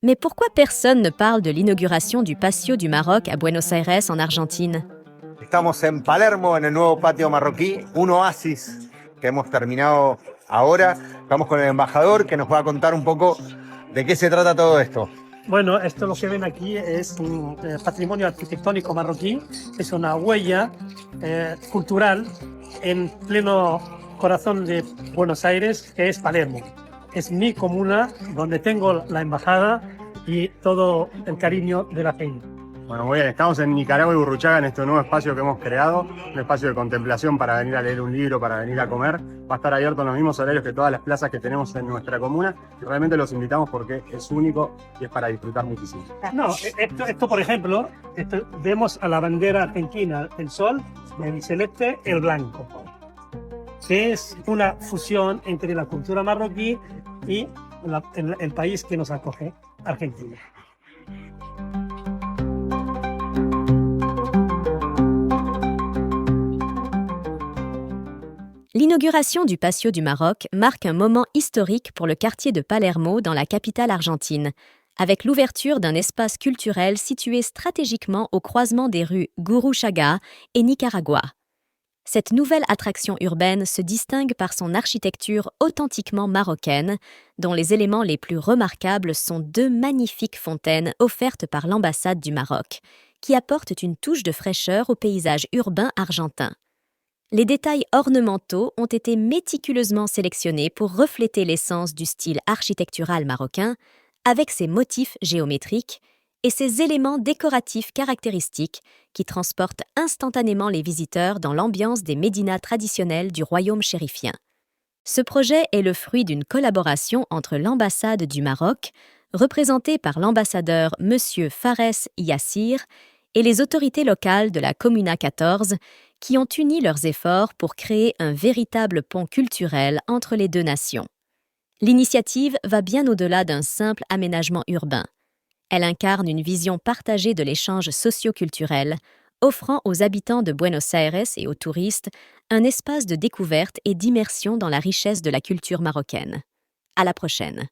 Mais pourquoi personne ne parle de l'inauguration du Patio du Maroc à Buenos Aires, en Argentine? Estamos en Palermo, en el nuevo patio marroquí, un oasis que hemos terminado ahora. Estamos con el embajador que nos va a contar un poco de qué se trata todo esto. Bueno, esto lo que ven aquí es un patrimonio arquitectónico marroquí, es una huella cultural en pleno corazón de Buenos Aires, que es Palermo. Es mi comuna donde tengo la embajada y todo el cariño de la gente. Bueno, muy bien, estamos en Nicaragua y Burruchaga, en este nuevo espacio que hemos creado, un espacio de contemplación para venir a leer un libro, para venir a comer. Va a estar abierto en los mismos horarios que todas las plazas que tenemos en nuestra comuna y realmente los invitamos porque es único y es para disfrutar muchísimo. No, esto por ejemplo, vemos a la bandera argentina, el sol, el celeste, el blanco, que es una fusión entre la cultura marroquí y el país que nos acoge, Argentina. L'inauguration du Patio du Maroc marque un moment historique pour le quartier de Palermo dans la capitale argentine, avec l'ouverture d'un espace culturel situé stratégiquement au croisement des rues Gurruchaga et Nicaragua. Cette nouvelle attraction urbaine se distingue par son architecture authentiquement marocaine, dont les éléments les plus remarquables sont deux magnifiques fontaines offertes par l'ambassade du Maroc, qui apportent une touche de fraîcheur au paysage urbain argentin. Les détails ornementaux ont été méticuleusement sélectionnés pour refléter l'essence du style architectural marocain, avec ses motifs géométriques et ses éléments décoratifs caractéristiques qui transportent instantanément les visiteurs dans l'ambiance des médinas traditionnelles du royaume chérifien. Ce projet est le fruit d'une collaboration entre l'ambassade du Maroc, représentée par l'ambassadeur M. Fares Yassir, et les autorités locales de la Comuna 14, qui ont uni leurs efforts pour créer un véritable pont culturel entre les deux nations. L'initiative va bien au-delà d'un simple aménagement urbain. Elle incarne une vision partagée de l'échange socio-culturel, offrant aux habitants de Buenos Aires et aux touristes un espace de découverte et d'immersion dans la richesse de la culture marocaine. À la prochaine.